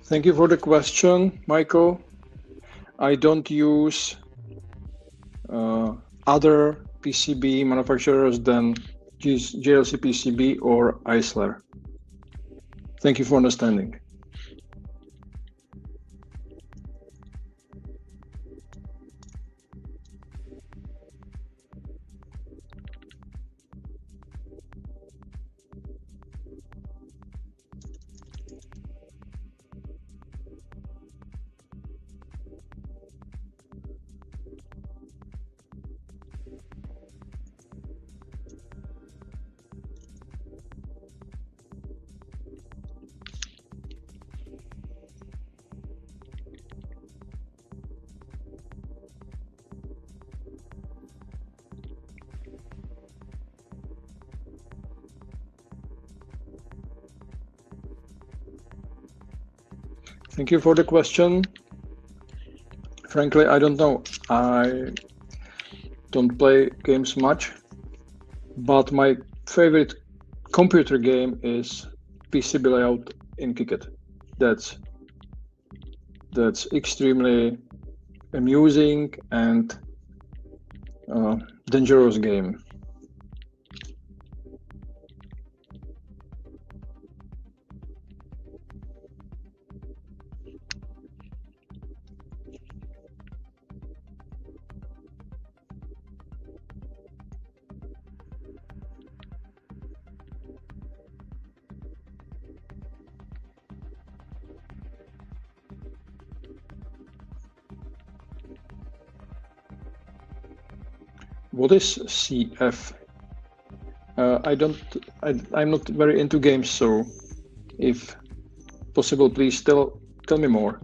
Thank you for the question, Michael. I don't use other PCB manufacturers than JLC PCB or Eisler. Thank you for understanding. Thank you for the question. Frankly, I don't know. I don't play games much, but my favorite computer game is 𝗞𝗶𝗖𝗱 in KiCad. That's extremely amusing and dangerous game. What is CF? I'm not very into games, so if possible, please tell me more.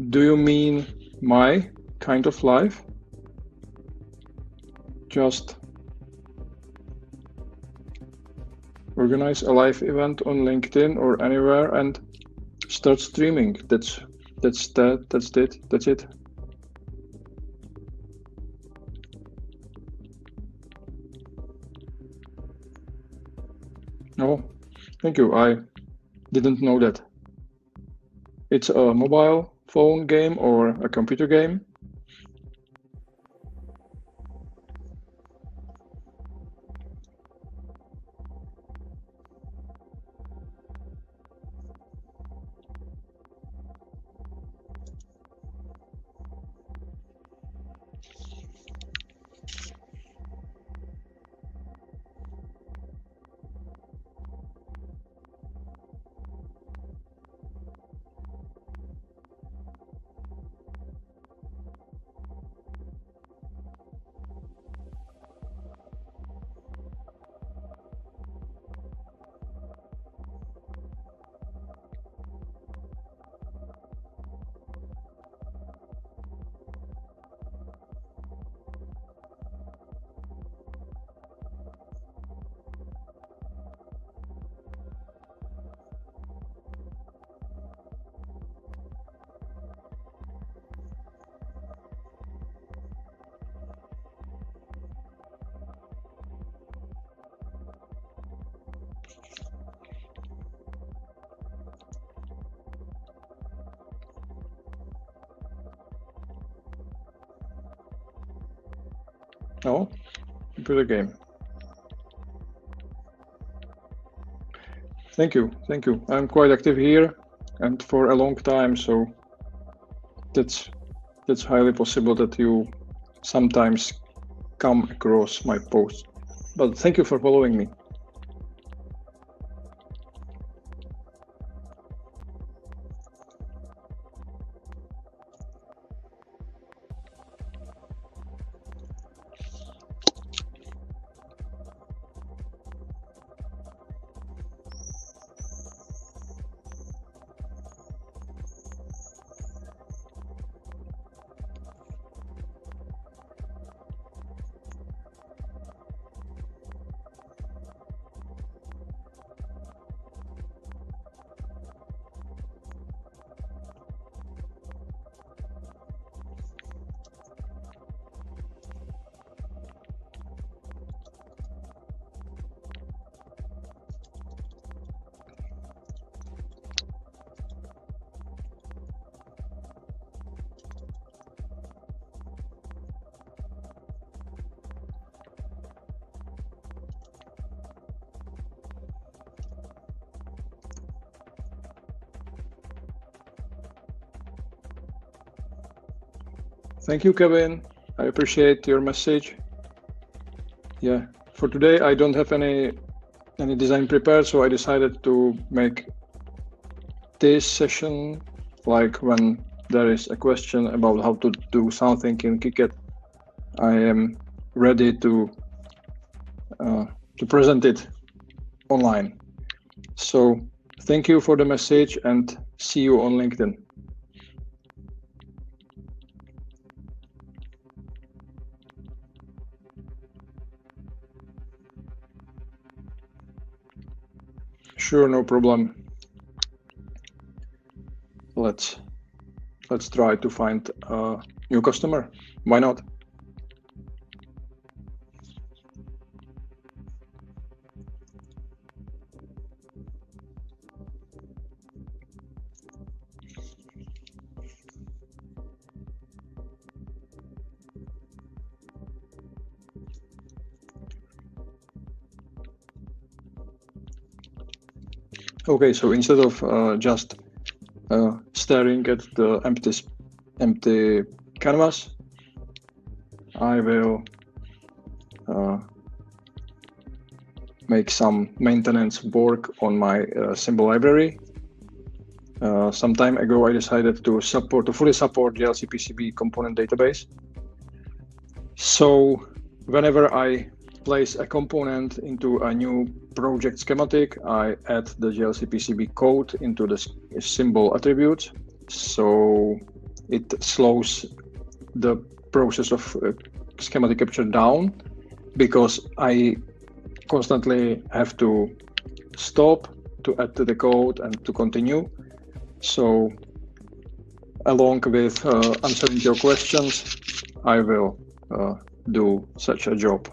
Do you mean my kind of life? Just organize a live event on LinkedIn or anywhere and start streaming. That's it. Oh, thank you. I didn't know that. It's a mobile phone game or a computer game? No, computer game. Thank you. Thank you. I'm quite active here and for a long time, so that's highly possible that you sometimes come across my posts. But thank you for following me. Thank you, Kevin. I appreciate your message. Yeah, for today I don't have any design prepared, so I decided to make this session like when there is a question about how to do something in KiCad, I am ready to present it online. So thank you for the message and see you on LinkedIn. Sure, no problem. Let's try to find a new customer. Why not? Okay, so instead of just staring at the empty canvas, I will make some maintenance work on my symbol library. Some time ago, I decided to fully support 𝗚𝗲𝗃𝗃 component database. So whenever I place a component into a new project schematic, I add the 𝗚𝗲𝗃𝗃 code into the symbol attributes. So it slows the process of schematic capture down, because I constantly have to stop to add to the code and to continue. So along with answering your questions, I will do such a job,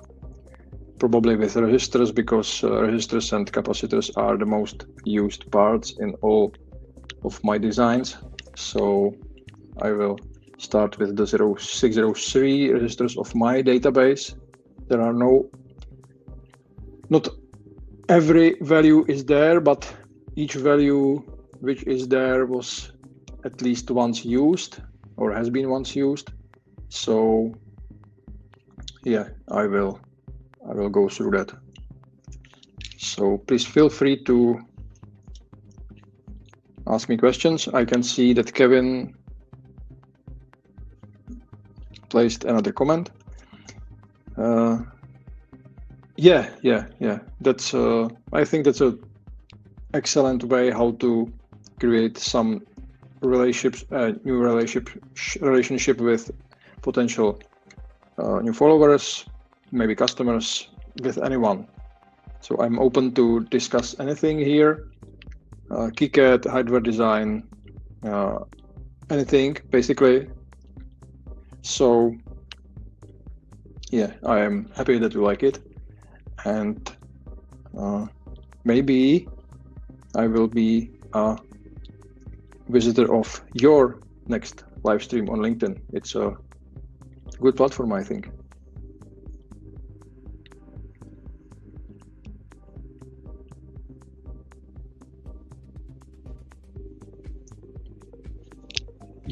probably with resistors, because resistors and capacitors are the most used parts in all of my designs. So I will start with the 0603 resistors of my database. There are not every value is there, but each value which is there was at least once used or has been once used. So yeah, I will go through that. So please feel free to ask me questions. I can see that Kevin placed another comment. Yeah. That's I think that's a excellent way how to create some relationships, new relationship with potential new followers, maybe customers, with anyone. So I'm open to discuss anything here. KiCad, hardware design, anything basically. So yeah, I am happy that you like it, and maybe I will be a visitor of your next live stream on LinkedIn. It's a good platform, I think.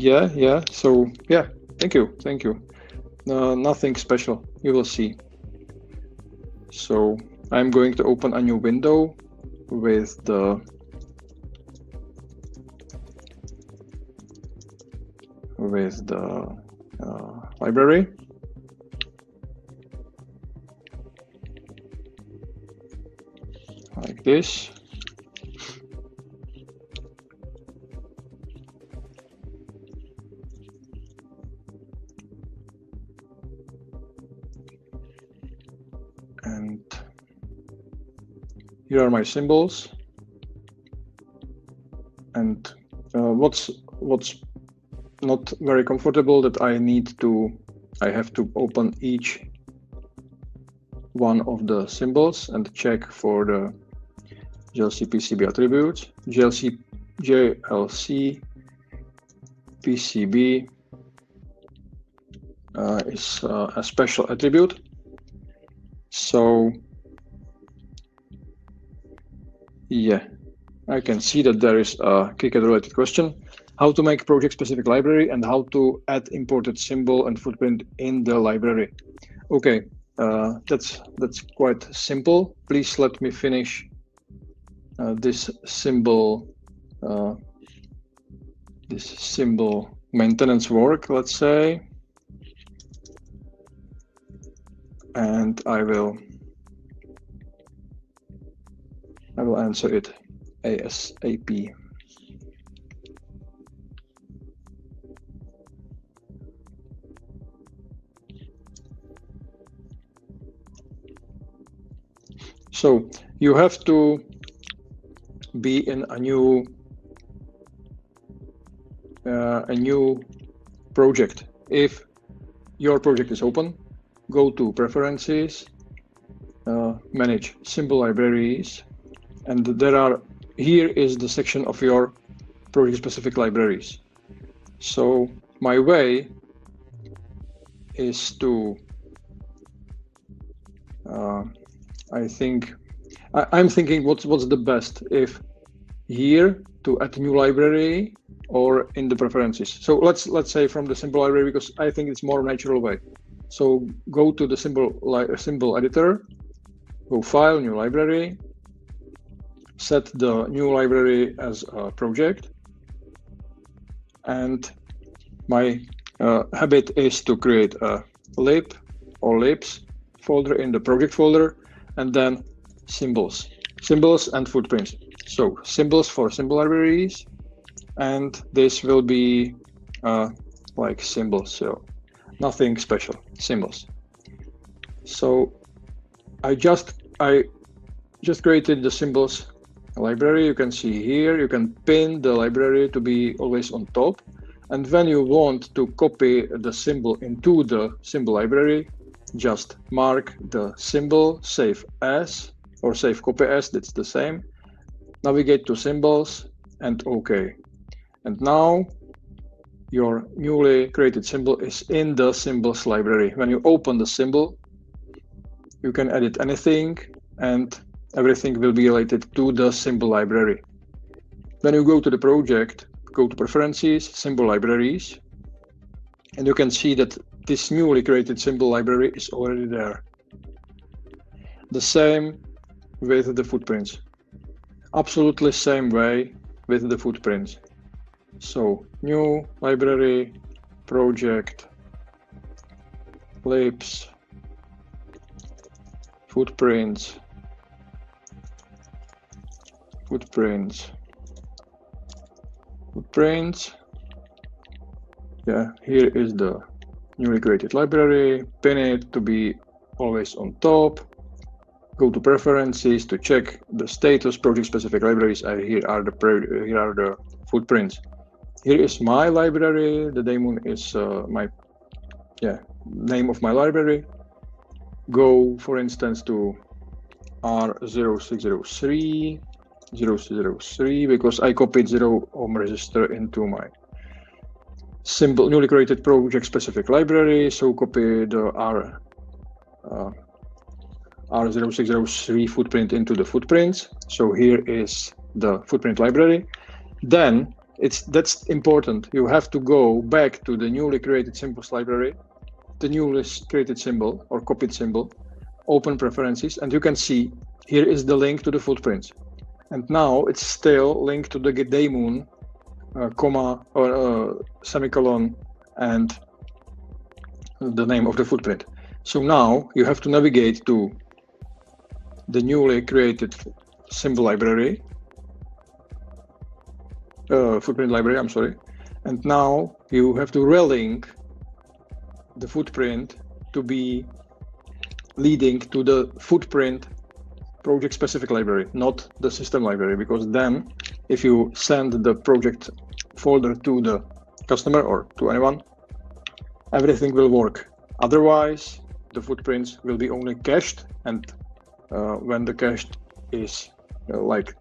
Yeah. So yeah, thank you. Nothing special. You will see. So I'm going to open a new window with the library. Like this. And here are my symbols. And what's not very comfortable that I have to open each one of the symbols and check for the 𝗏𝗶𝗶𝗃 attributes. 𝗏𝗏𝗃𝗃 is a special attribute. So yeah, I can see that there is a KiCad related question: how to make project-specific library and how to add imported symbol and footprint in the library. Okay, that's quite simple. Please let me finish this symbol maintenance work, let's say, and I will answer it ASAP. So you have to be in a new project. If your project is open, go to Preferences, Manage Symbol Libraries, and here is the section of your project-specific libraries. So my way is to I'm thinking what's the best, if here to add new library or in the preferences. So let's say from the symbol library, because I think it's more natural way. So go to the symbol editor, go File, New Library, set the new library as a project, and my habit is to create a lib or libs folder in the project folder, and then symbols and footprints. So symbols for symbol libraries, and this will be like symbols, so nothing special, symbols. So I just created the symbols library. You can see here, you can pin the library to be always on top. And when you want to copy the symbol into the symbol library, just mark the symbol, save as, or save copy as, that's the same. Navigate to symbols and OK. And now your newly created symbol is in the symbols library. When you open the symbol, you can edit anything and everything will be related to the symbol library. When you go to the project, go to Preferences, Symbol Libraries, and you can see that this newly created symbol library is already there. The same with the footprints. Absolutely same way with the footprints. So new library, project, libs, footprints. Yeah, here is the newly created library. Pin it to be always on top. Go to Preferences to check the status project-specific libraries. Here are the footprints. Here is my library. The daemon is name of my library. Go, for instance, to R0603 because I copied 0 ohm resistor into my newly created project-specific library. So copy the R0603 footprint into the footprints. So here is the footprint library. Then That's important. You have to go back to the newly created symbols library, the newly created symbol or copied symbol, open preferences, and you can see here is the link to the footprints. And now it's still linked to the daemon, comma or semicolon, and the name of the footprint. So now you have to navigate to the newly created symbol library, footprint library, I'm sorry. And now you have to relink the footprint to be leading to the footprint project specific library, not the system library, because then if you send the project folder to the customer or to anyone, everything will work. Otherwise, the footprints will be only cached, and when the cached is like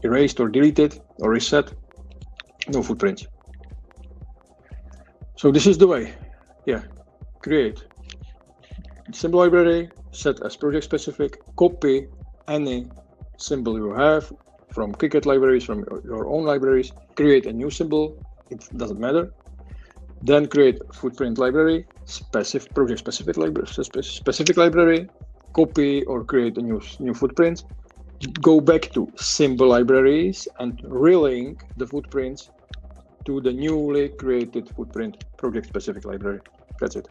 erased or deleted or reset, no footprints. So this is the way. Yeah, create symbol library, set as project specific, copy any symbol you have from KiCad libraries, from your own libraries, create a new symbol, it doesn't matter. Then create footprint library, project specific library, copy or create a new footprint, go back to symbol libraries and relink the footprints to the newly created footprint project specific library. That's it.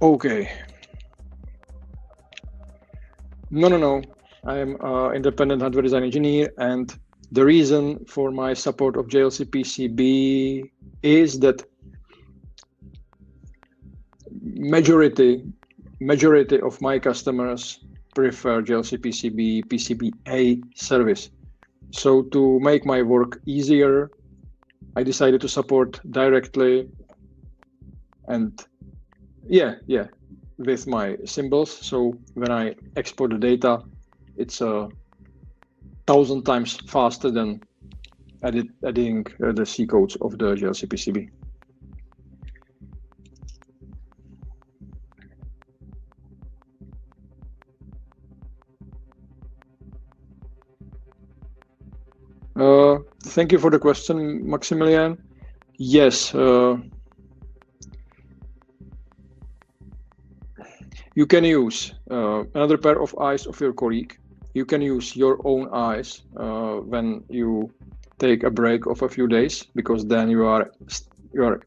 Okay. No. I am an independent hardware design engineer, and the reason for my support of JLC-PCB is that majority of my customers prefer JLC-PCB PCBA service. So to make my work easier, I decided to support directly and with my symbols. So when I export the data, it's 1,000 times faster than adding the C codes of the JLC-PCB. Thank you for the question, Maximilian. Yes, you can use another pair of eyes of your colleague. You can use your own eyes when you take a break of a few days, because then you are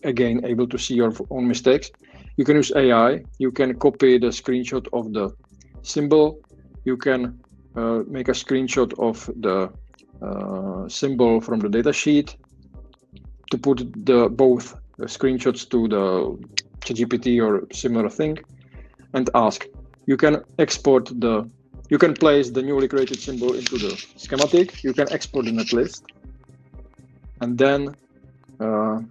again able to see your own mistakes. You can use AI. You can copy the screenshot of the symbol. You can make a screenshot of the symbol from the datasheet to put both screenshots to the ChatGPT or similar thing and ask. You can export you can place the newly created symbol into the schematic. You can export the netlist, and then no,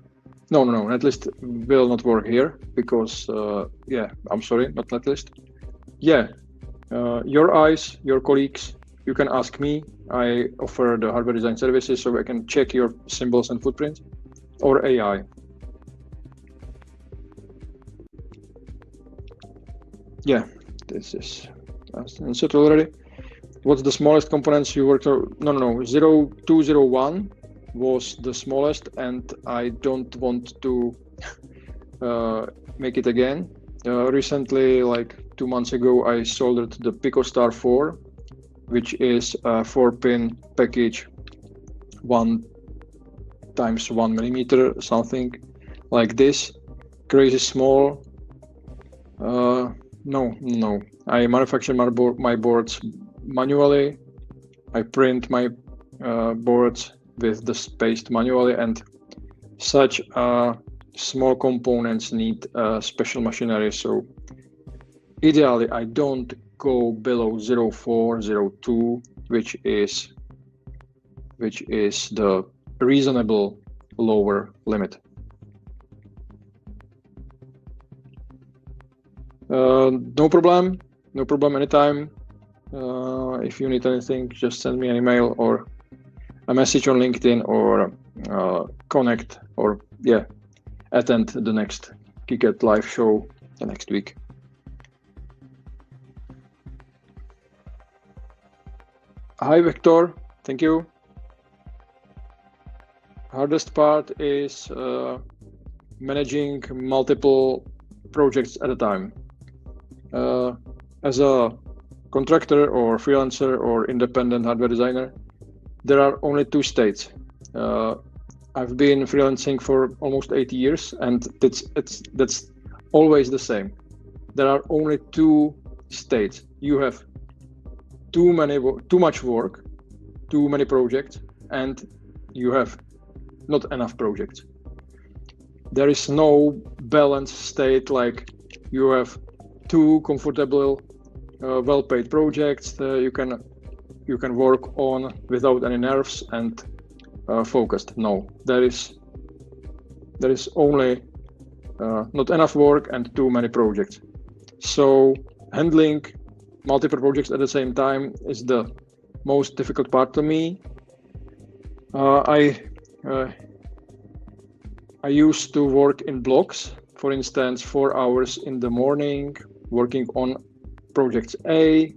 netlist will not work here because I'm sorry, not netlist. Your eyes, your colleagues, you can ask me. I offer the hardware design services, so I can check your symbols and footprints, or AI. Yeah, this is answered already. What's the smallest components you worked on? No. 0201 was the smallest, and I don't want to make it again. Recently, like 2 months ago, I soldered the 𝗶𝗶𝗺4, which is a 4-pin package, 1 × 1 millimeter, something like this. Crazy small. No. I manufacture my boards manually. I print my boards with the spaced manually, and such small components need special machinery. So ideally, I don't go below 04, 02, which is the reasonable lower limit. No problem anytime. If you need anything, just send me an email or a message on LinkedIn, or connect, or attend the next KiCad live show the next week. Hi, Victor. Thank you. hardest part is managing multiple projects at a time. As a contractor or freelancer or independent hardware designer, there are only two states. I've been freelancing for almost 8 years, and that's always the same. There are only two states. You have too much work, too many projects, and you have not enough projects. There is no balanced state like you have two comfortable, well-paid projects you can work on without any nerves and focused. No, there is only not enough work and too many projects. So handling multiple projects at the same time is the most difficult part to me. I used to work in blocks. For instance, 4 hours in the morning working on project A.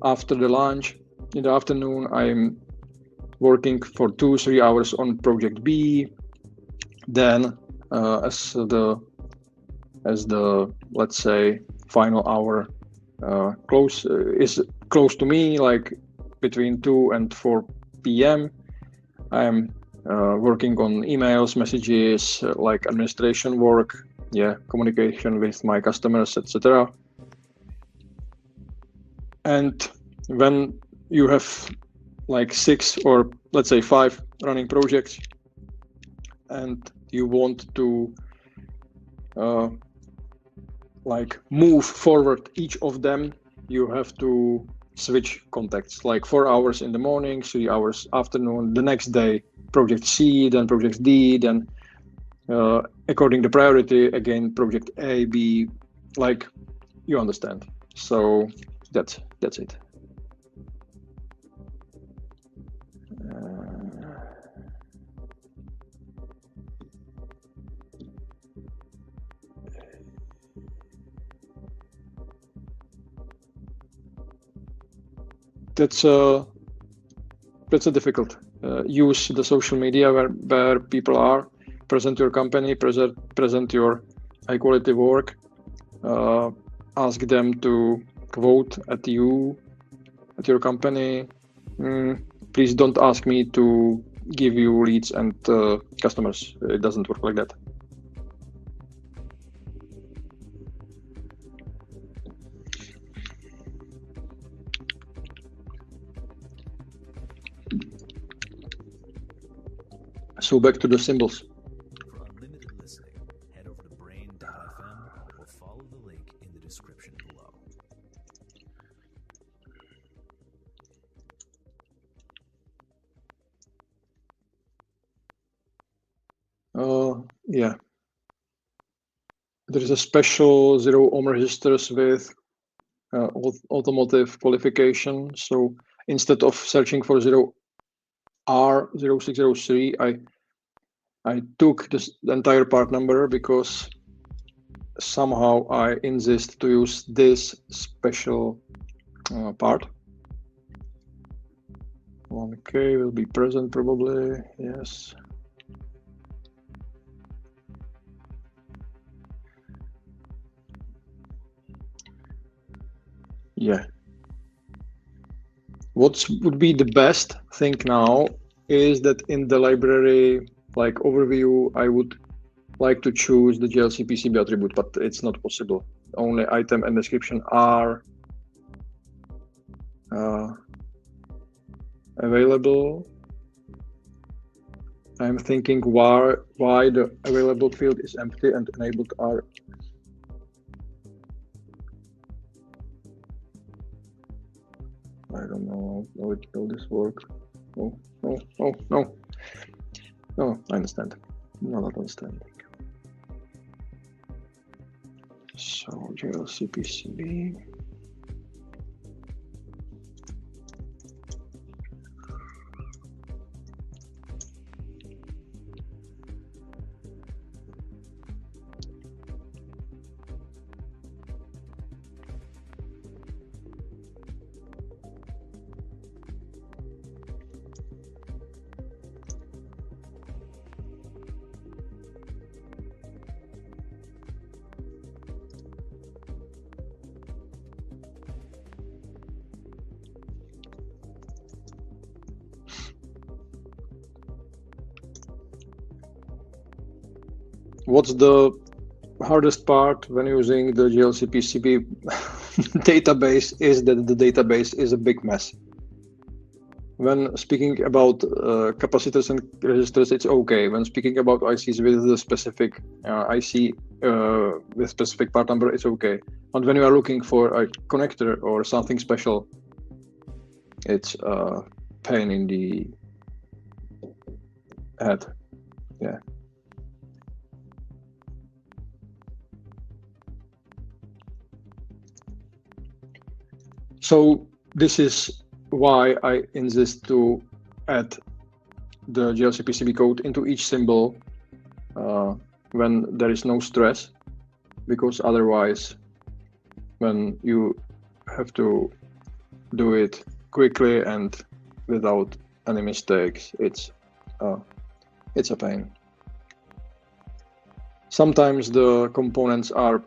After the lunch in the afternoon, I'm working for 2-3 hours on project B. Then as the let's say final hour is close to me, like between 2 and 4 p.m. I'm working on emails, messages, like administration work, communication with my customers, etc. And when you have like 6 or let's say 5 running projects, and you want to like move forward each of them, you have to switch contacts, like 4 hours in the morning, 3 hours afternoon, the next day project C, then project D, then according to priority again project A, B, like you understand. So that's it. That's a difficult. Use the social media where people are, present your company, present your high quality work, ask them to quote at you, at your company. Please don't ask me to give you leads and customers. It doesn't work like that. So back to the symbols. For unlimited listening, head over to brain.fm or follow the link in the description below. Yeah. There is a special 0 ohm resistors with automotive qualification. So instead of searching for 0R0603, I took the entire part number because somehow I insist to use this special part. 1K will be present probably, yes. Yeah. What would be the best thing now is that in the library like overview, I would like to choose the 𝗓𝗲𝗃𝗃 attribute, but it's not possible. Only item and description are available. I'm thinking why the available field is empty and enabled are. I don't know how it will this work. No. No, I understand. Not understanding. So 𝗓𝗲𝗃𝗃𝗃. what's the hardest part when using the GLC-PCB database is that the database is a big mess. When speaking about capacitors and resistors, it's okay. When speaking about ICs with the specific IC with specific part number, it's okay. But when you are looking for a connector or something special, it's a pain in the head. Yeah. So this is why I insist to add the GLC-PCB code into each symbol when there is no stress, because otherwise, when you have to do it quickly and without any mistakes, it's a pain. Sometimes the components are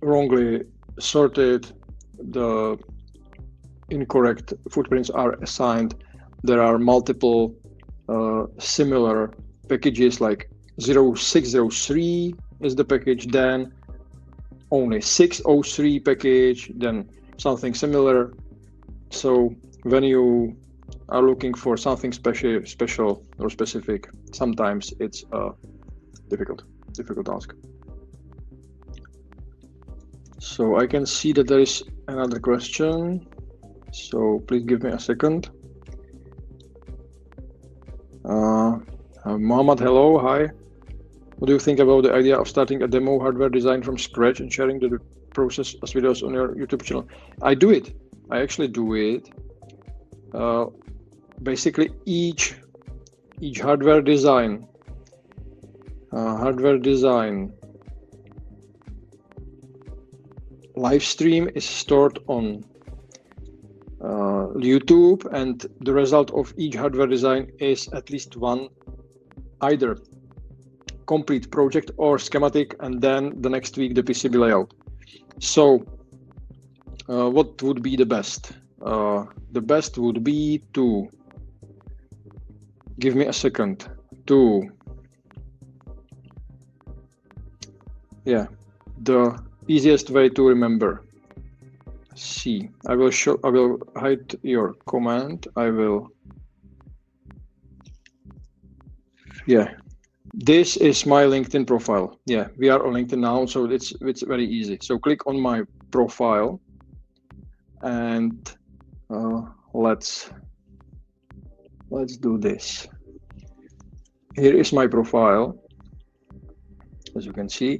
wrongly sorted, the incorrect footprints are assigned. There are multiple similar packages, like 0603 is the package, then only 603 package, then something similar. So when you are looking for something special or specific, sometimes it's a difficult task. So I can see that there is another question. So please give me a second. Mohammed, hello, hi. What do you think about the idea of starting a demo hardware design from scratch and sharing the process as videos on your YouTube channel? I do it. I actually do it. Basically, each hardware design live stream is stored on YouTube, and the result of each hardware design is at least one either complete project or schematic, and then the next week the PCB layout. So what would be the best? The best would be to give me a second to the easiest way to remember. See, I will hide your comment. This is my LinkedIn profile. Yeah, we are on LinkedIn now, so it's very easy. So click on my profile and let's do this. Here is my profile, as you can see,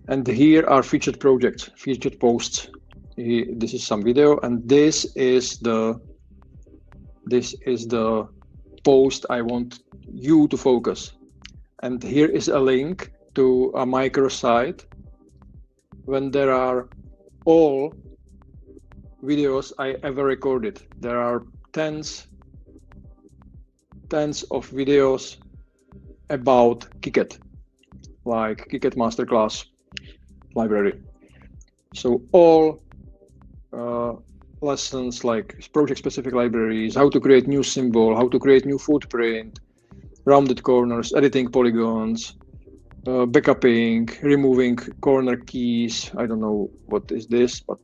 and here are featured projects, featured posts. This is some video, and this is the post I want you to focus. And here is a link to a microsite when there are all videos I ever recorded. There are tens of videos about KiCad, like KiCad masterclass library. So all lessons like project-specific libraries, how to create new symbol, how to create new footprint, rounded corners, editing polygons, backupping, removing corner keys. I don't know what is this, but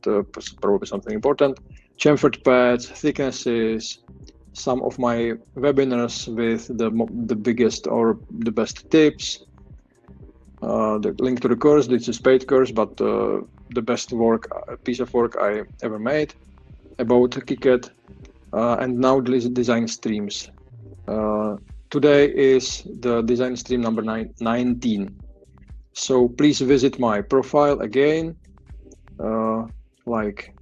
probably something important. Chamfered pads, thicknesses, some of my webinars with the biggest or the best tips. The link to the course, this is paid course, but the best piece of work I ever made about KiCad, and now design streams. Today is the design stream number 19. So please visit my profile again. Like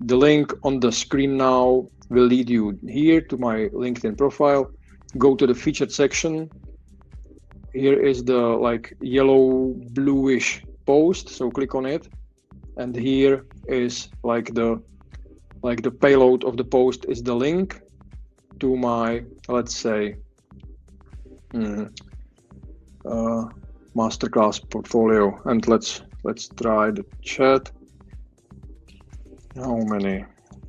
the link on the screen now will lead you here to my LinkedIn profile. Go to the featured section. Here is the like yellow bluish post, so click on it, and here is like the payload of the post is the link to my, let's say, masterclass portfolio. And let's try the chat. How many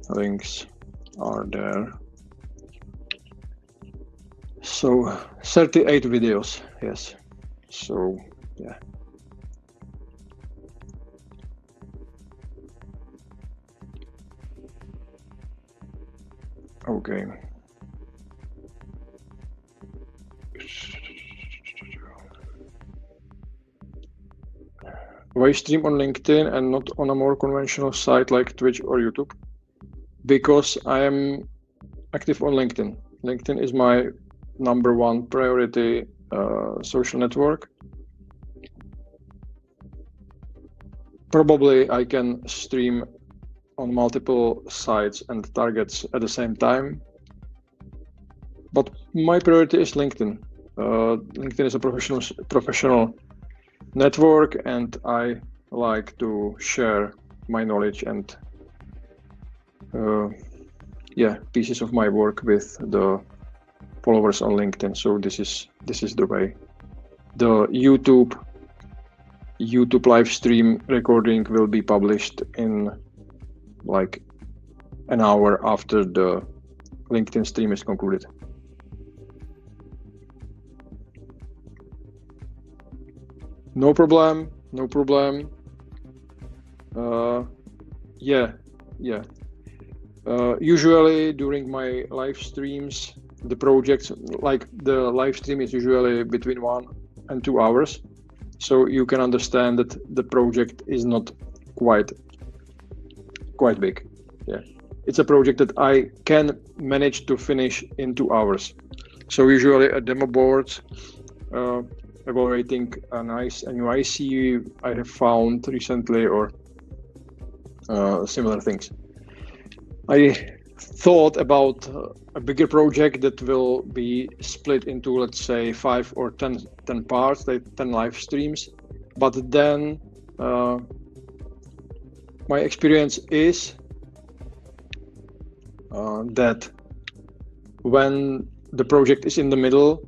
links are there? So 38 videos, yes. So yeah. Okay. Why stream on LinkedIn and not on a more conventional site like Twitch or YouTube? Because I am active on LinkedIn. LinkedIn is my #1 priority social network. Probably I can stream on multiple sites and targets at the same time, but my priority is LinkedIn. LinkedIn is a professional network, and I like to share my knowledge and pieces of my work with the followers on LinkedIn. So this is the way. The YouTube live stream recording will be published in like an hour after the LinkedIn stream is concluded. No problem. Yeah. Usually during my live streams, the projects, like the live stream is usually between 1 and 2 hours. So you can understand that the project is not quite big. Yeah, it's a project that I can manage to finish in 2 hours. So usually a demo board, evaluating a new IC I have found recently, or similar things. I thought about a bigger project that will be split into, let's say, 5 or 10 parts, like 10 live streams. But then my experience is that when the project is in the middle,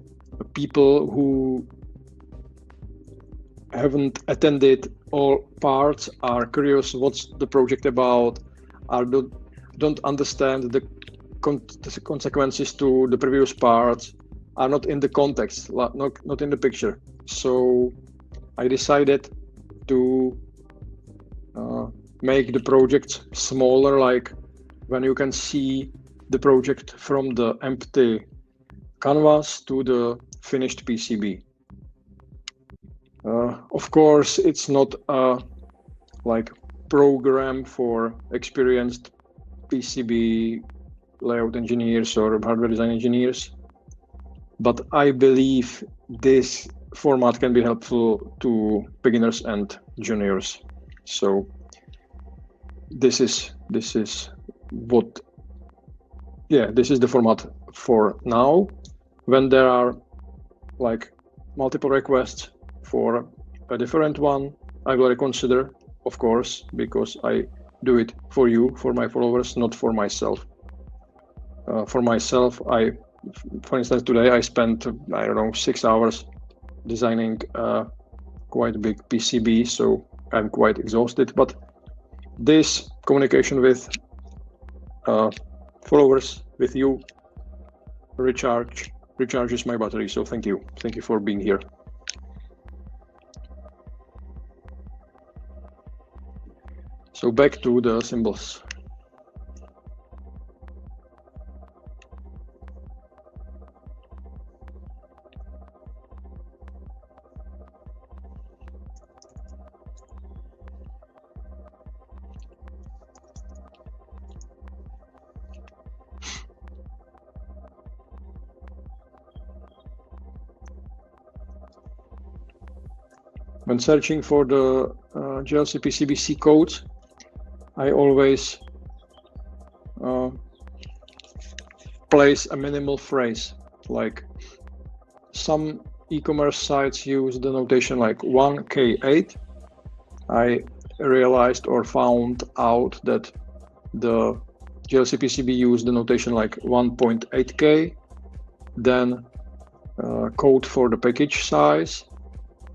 people who haven't attended all parts are curious what's the project about, don't understand the consequences to the previous parts, are not in the context, not in the picture. So I decided to make the projects smaller, like when you can see the project from the empty canvas to the finished PCB. Of course, it's not a like program for experienced PCB layout engineers or hardware design engineers, but I believe this format can be helpful to beginners and juniors. So this is what, yeah, this is the format for now. When there are like multiple requests for a different one, I will reconsider, of course, because I do it for you, for my followers, not for myself. For myself, for instance, today I spent, I don't know, 6 hours designing a quite big PCB, so I'm quite exhausted. But this communication with followers, with you, recharges my battery. So thank you for being here. So back to the symbols. When searching for the JLC PCB codes, I always place a minimal phrase. Like some e-commerce sites use the notation like 1K8. I realized or found out that the JLC PCB used the notation like 1.8K, then code for the package size,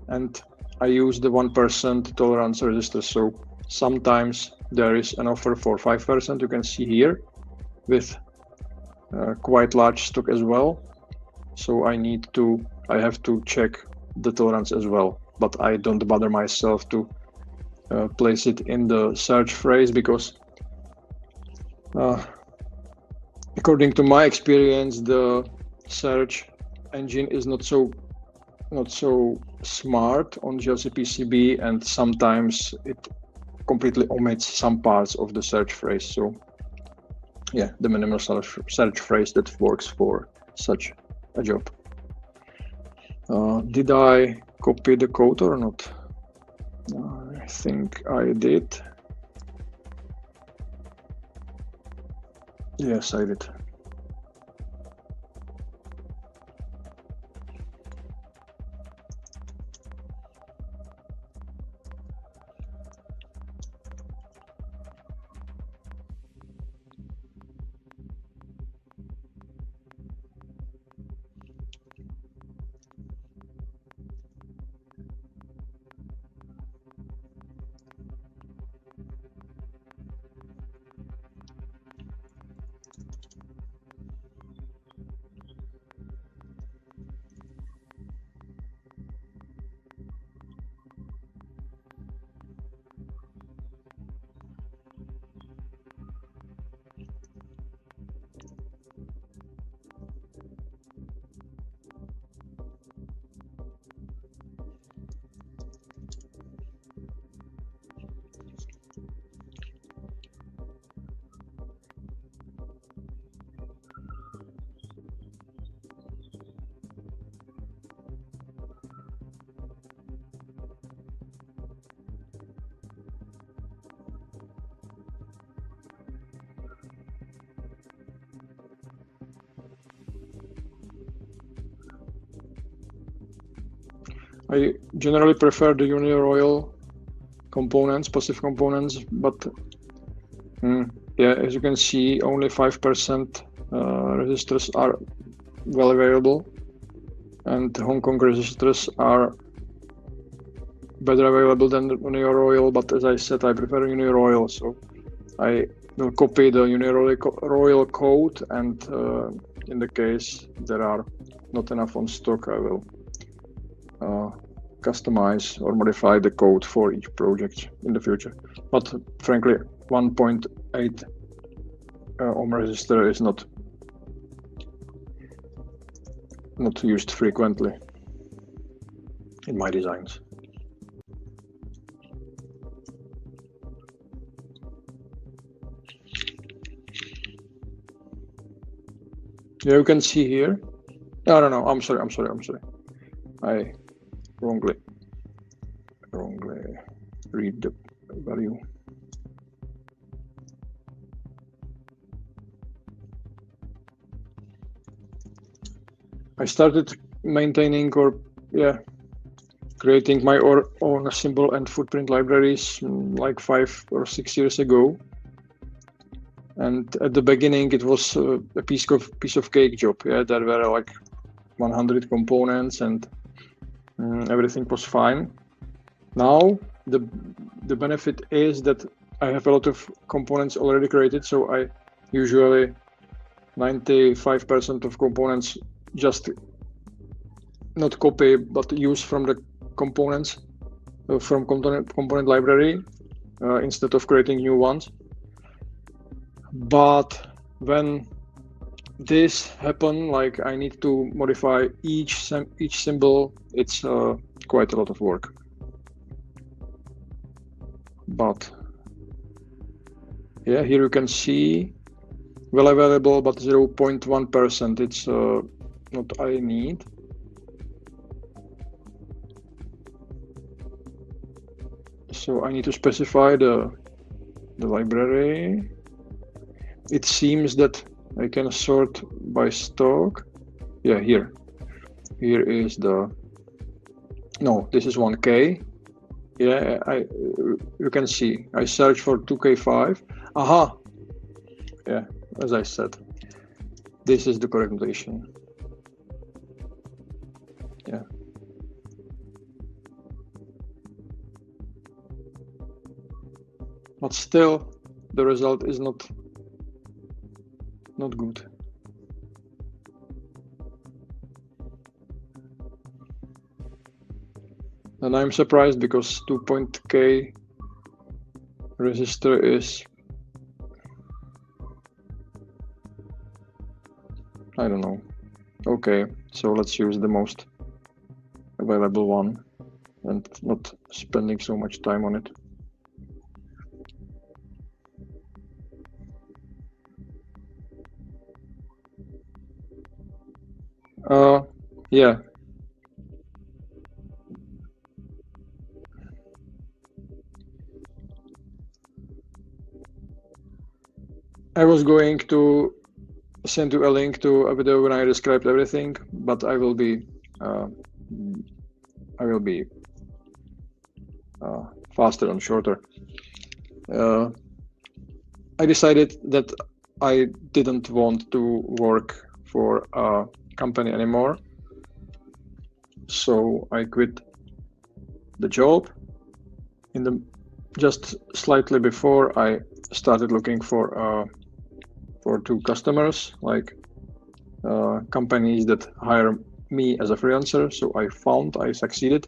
and I use the 1% tolerance resistor. So sometimes there is an offer for 5%, you can see here, with quite large stock as well. So I have to check the tolerance as well, but I don't bother myself to place it in the search phrase because according to my experience, the search engine is not so smart on GLC-PCB, and sometimes it completely omits some parts of the search phrase. So yeah, the minimal search phrase that works for such a job. Did I copy the code or not? I think I did. Yes, I did. I generally prefer the uniroyal components, passive components, but yeah, as you can see, only 5% resistors are well available, and Hong Kong resistors are better available than the uniroyal, but as I said, I prefer uniroyal, so I will copy the uniroyal code, and in the case there are not enough on stock, I will customize or modify the code for each project in the future. But frankly, 1.8 ohm resistor is not used frequently in my designs. Yeah, you can see here. No, I'm sorry. I wrongly read the value. I started maintaining creating my own symbol and footprint libraries like 5 or 6 years ago. And at the beginning, it was a piece of cake job. Yeah, there were like 100 components, and everything was fine. Now the benefit is that I have a lot of components already created, so I usually 95% of components just not copy but use from the components from component library instead of creating new ones. But when this happens, like I need to modify each symbol, it's quite a lot of work. But yeah, here you can see well available, but 0.1%. It's not I need. So I need to specify the library. It seems that I can sort by stock. Yeah, here is the, no, this is 1K. Yeah, you can see I search for 2K5. Aha. Yeah, as I said, this is the correct notation. Yeah. But still, the result is not good. And I'm surprised because 2.K resistor is, I don't know. Okay, so let's use the most available one and not spending so much time on it. Yeah. I was going to send you a link to a video when I described everything, but I will be faster and shorter. I decided that I didn't want to work for a company anymore, so I quit the job. Just slightly before, I started looking for 2 customers, like companies that hire me as a freelancer. So I succeeded.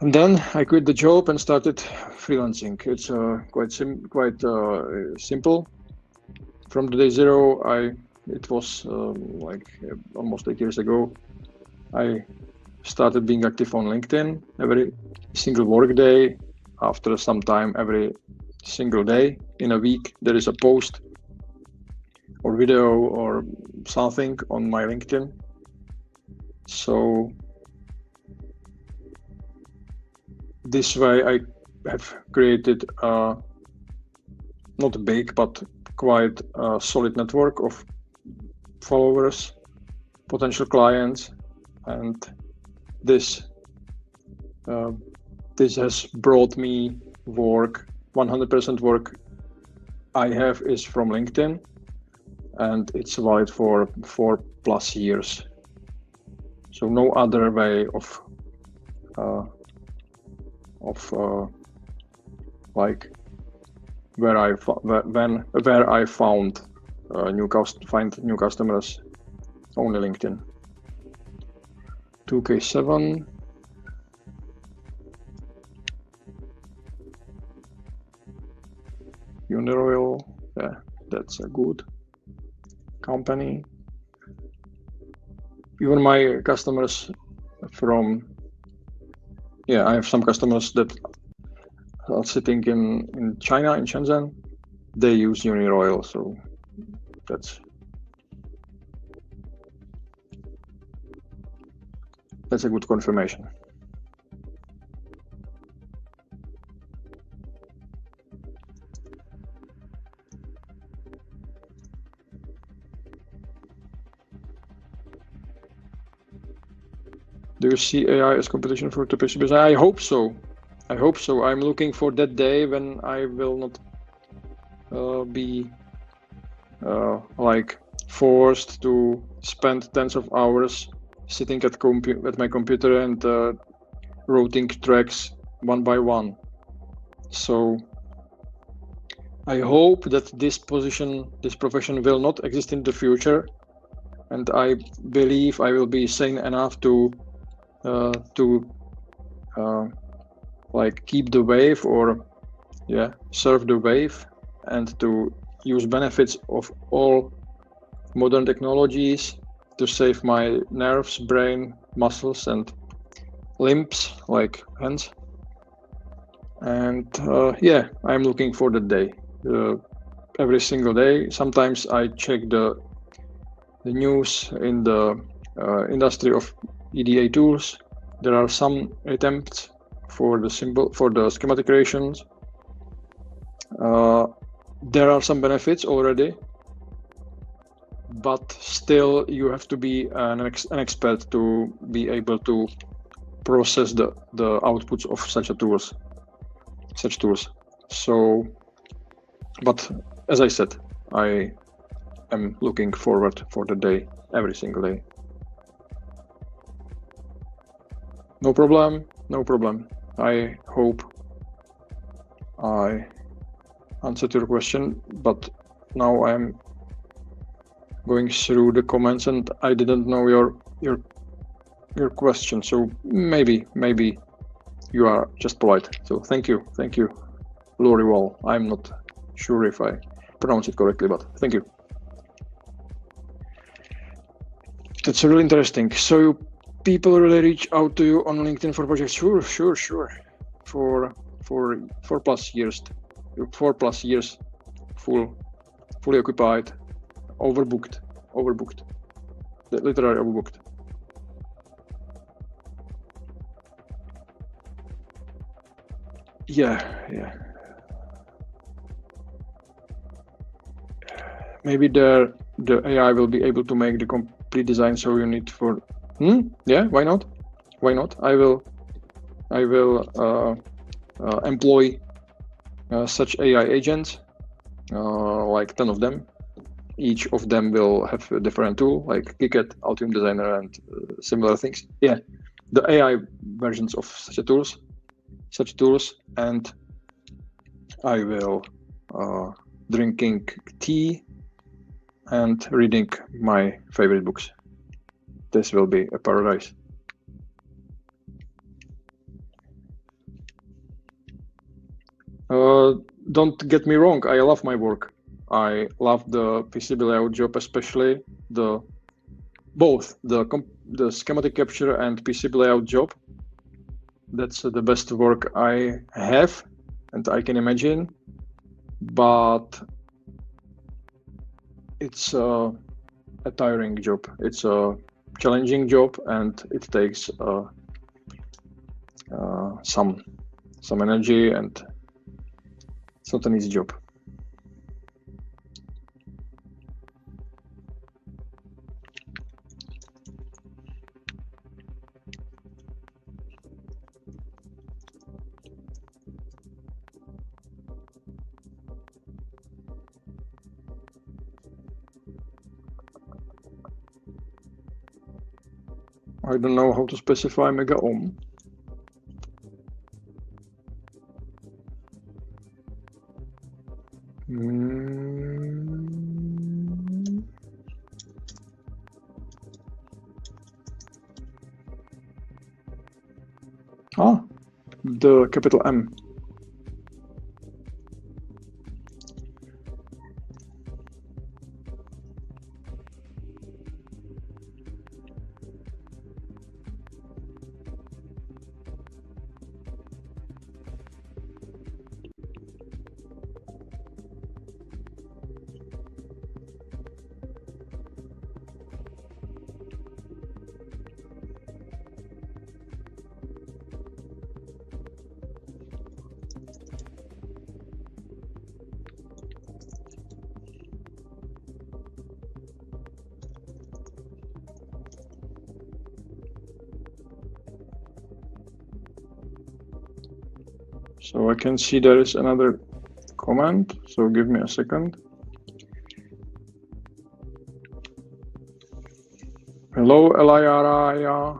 And then I quit the job and started freelancing. It's quite simple. From the day zero, it was like almost 8 years ago, I started being active on LinkedIn every single work day. After some time, every single day in a week, there is a post or video or something on my LinkedIn. So this way I have created not big, but quite a solid network of followers, potential clients, and this has brought me work. 100% work I have is from LinkedIn, and it's valid for 4+ years. So no other way of like where I found new customers, only LinkedIn. 2K7. Unioil, yeah, that's a good company. Even my customers I have some customers that are sitting in China, in Shenzhen. They use Unioil, so that's a good confirmation. Do you see AI as competition for 𝗞𝗶𝗖𝗱 business? I hope so. I hope so. I'm looking for that day when I will not be like forced to spend tens of hours sitting at my computer and routing tracks one by one. So I hope that this profession will not exist in the future, and I believe I will be sane enough to like keep the wave, or surf the wave, and to use benefits of all modern technologies to save my nerves, brain, muscles, and limbs, like hands. And I'm looking for the day every single day. Sometimes I check the news in the industry of EDA tools. There are some attempts for the schematic creations. There are some benefits already, but still you have to be an expert to be able to process the outputs of such tools. So, but as I said, I am looking forward for the day every single day. No problem. I hope I answered your question, but now I'm going through the comments and I didn't know your question. So maybe You are just polite. So thank you, 𝗏𝗏𝗏𝗏. I'm not sure if I pronounce it correctly, but thank you. That's really interesting. So people really reach out to you on LinkedIn for projects? Sure. For 4+ years, 4+ years, fully occupied, overbooked, literally overbooked. Yeah. Maybe the AI will be able to make the complete design, so you need for. Yeah, why not? I will employ such AI agents, like 10 of them. Each of them will have a different tool, like KiCad, Altium Designer, and similar things. Yeah, the AI versions of such tools, and I will drinking tea and reading my favorite books. This will be a paradise. Don't get me wrong, I love my work. I love the PCB layout job, especially both the schematic capture and PCB layout job. That's the best work I have and I can imagine, but it's a tiring job. It's a challenging job, and it takes some energy, and it's not an easy job. I don't know how to specify 𝗲𝗏𝗀𝗻. The capital M. So I can see there is another comment, so give me a second. Hello, 𝗏𝗏𝗏𝗏.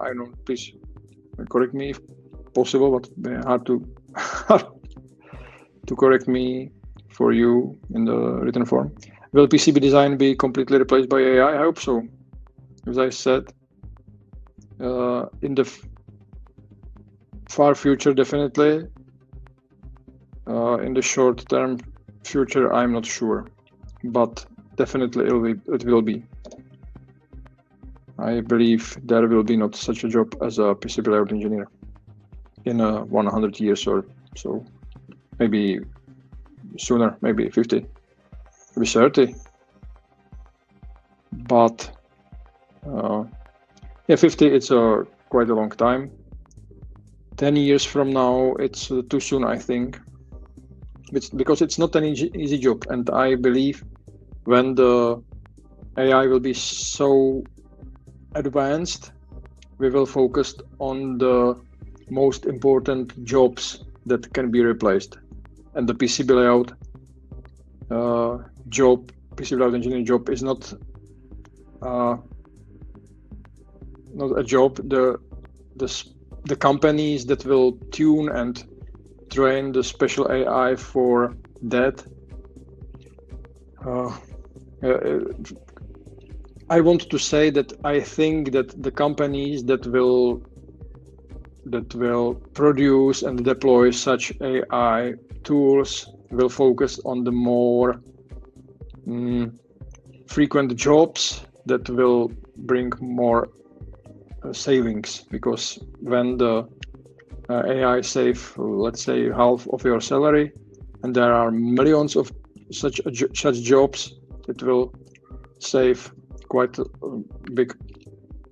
I don't, please correct me if possible, but hard to correct me for you in the written form. Will PCB design be completely replaced by AI? I hope so. As I said, in the far future, definitely. In the short-term future, I'm not sure, but definitely it will be. I believe there will be not such a job as a PCB layout engineer in 100 years or so. Maybe sooner, maybe 50, maybe 30. But yeah, 50, it's quite a long time. 10 years from now, it's too soon, I think. Because it's not an easy job, and I believe when the AI will be so advanced, we will focus on the most important jobs that can be replaced. And the PCB layout job, PCB layout engineering job is not a job. The companies that will tune and train the special AI for that. I want to say that I think that the companies that will that will produce and deploy such AI tools will focus on the more frequent jobs that will bring more savings, because when the AI save, let's say, half of your salary, and there are millions of such jobs, it will save quite a big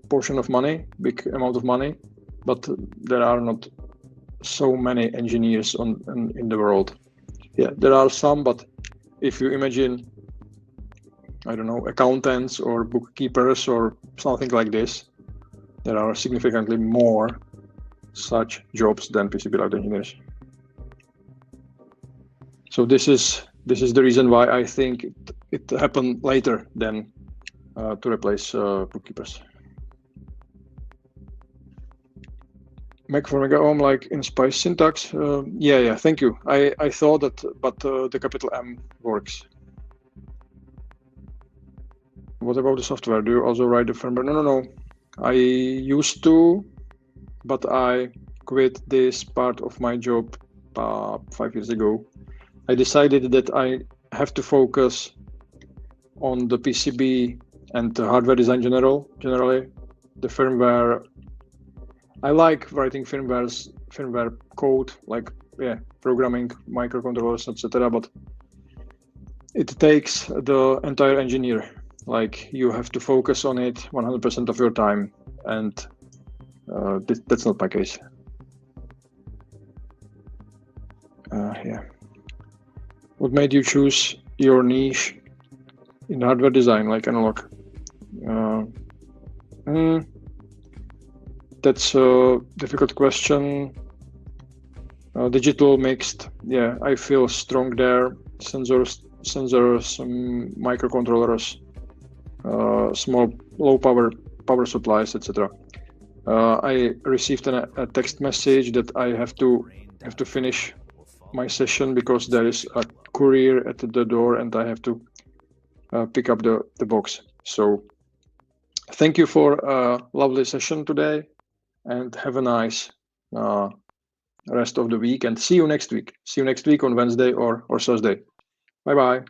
portion of money, big amount of money, but there are not so many engineers in the world. Yeah, there are some, but if you imagine, I don't know, accountants or bookkeepers or something like this, there are significantly more such jobs than PCB layout engineers. So this is the reason why I think it happened later than to replace bookkeepers. Mac for MegaOhm, like in Spice syntax. Yeah, thank you. I thought that, but the capital M works. What about the software? Do you also write the firmware? No. I used to, but I quit this part of my job 5 years ago. I decided that I have to focus on the PCB and the hardware design generally. The firmware, I like writing firmware code, like programming microcontrollers, etc. But it takes the entire engineer. Like, you have to focus on it 100% of your time, and that's not my case. Yeah. What made you choose your niche in hardware design, like analog? That's a difficult question. Digital mixed, yeah, I feel strong there. Sensors, microcontrollers, small low power supplies, etc. I received a text message that I have to finish my session because there is a courier at the door and I have to pick up the box. So thank you for a lovely session today, and have a nice rest of the week, and see you next week. See you next week on Wednesday or Thursday. Bye-bye.